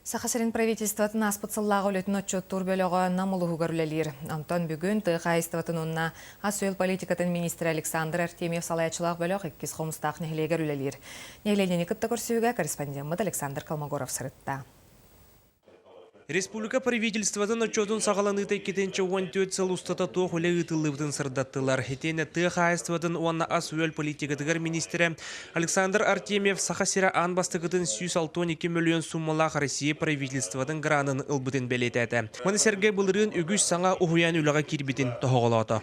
Сахасырын правительстватын аспыцыллағы өлетін отчет турбеліғы намылығы көрілелер. Антон бүгін тұйқа айыстыватын онына асуел политикатын министр Александр Артемьев салайчылақ бөліғ 2 қомыстақ нехілегер үлелер. Нехіленені күтті көрсіуге корреспондент Александр Калмогоров сырытта. Республика правительствотын отчетын сағаланытай кетенче 14 сыл устата тоқ үлі ұтылыбытын сырдаттылар. Хетені тұйқа айыстыватын онына асуел политикатығар министрі Александр Артемьев сахасира анбастығытын 162 миллион суммалақ Россия правительствотын гранын ылбытын белететі. Маны сәрге бұлырын үгіс саңа ұхуян үліға кирбітін тоғылаты.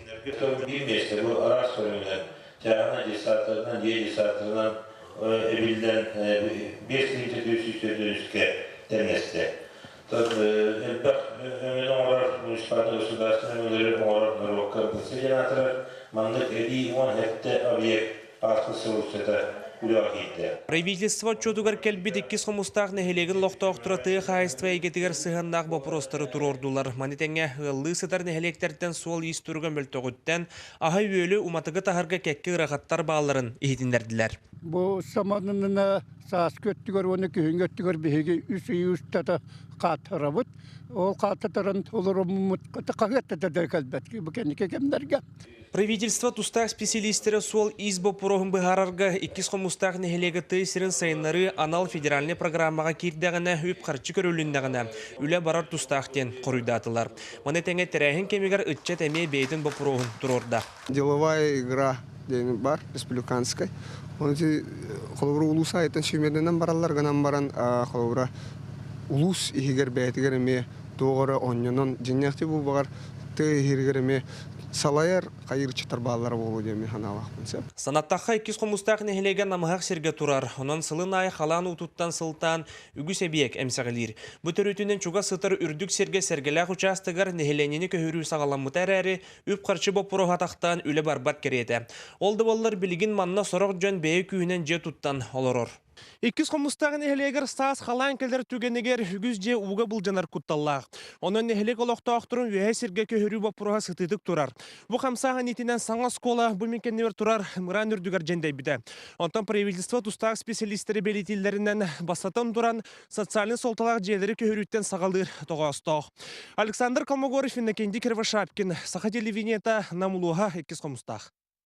Правительство отчетугар келбит 2 қомыстақ нәхелеген лоқтауқтыра тұйық айыства егетігер сығаннақ бопростары тұрордулар. Манетенге ғылы сытар нәхелектерден сол естұрген бөлтоғыттен аға өйлі уматығы тахарға кәккі ғырақаттар бағаларын ехетіндерділер. Бұл саманына саас көттігер, оны күйін көттігер бейге үстата қатыра бұд. Ол қатытарын толыры мұмытқыты қағеттеді кәлбәтке бүкенеке кемдерге. Правительство тустақ специалистері сол избо порохын бұғарарға 2 қомыстақ нәхелегі түйсірін сайынлары анал федеральный программаға кердіғіне өп қарчы көріліндіғіне үлі барар тустақтен қорыйдатылар. Маны тәңе тәрәйін кемегер үтчет әме бейтін бұ порохын тұрорда. Деловая игра бар, республиканская. Қолыбыры улус айтын шүймеденен баралар ғанан баран қолыбыры улус ихигер бәйтігер әме тоғыры оннынан жиняқты бұл бағар түйгер әме салайар қайырчытар балалар болу деме ханалақпын. Санаттаққа 2 қомыстақ нәхелеген намығақ серге тұрар. Онан сылын ай қалан ұтуттан сылтан үгіс әбиек әмсағылыр. Бұтыр өтінен чуға сытыр үрдік серге сергеләқ участығар нәхеленені көхірі сағаламытар әрі үп қарчы боп бұруға тақтан үлі барбат кереті. Олды болылар білігін манна сорық жөн бәйі күйінен же тұттан олырыр. 2 қомыстағын нәхелегер стас қалан келдер түгенегер үгіз же уға бұл жанар күтталлақ. Оның нәхелек олықта ақтырын өйе серге көхірі боп бұруға сытыдық тұрар. Бұл қамсағын етінен саңа скола бұл менкенневер тұрар мұран үрдігер жендей біді. Онтан правительство тұстақ специалистері белетелерінен басатым тұран социалин солталақ жерлері көхіріттен сағалдыр тоғастық. Александр Калмогоров, Иннокентий Кривошапкин, Саха телевидениета Намулуға 2 қомыстақ.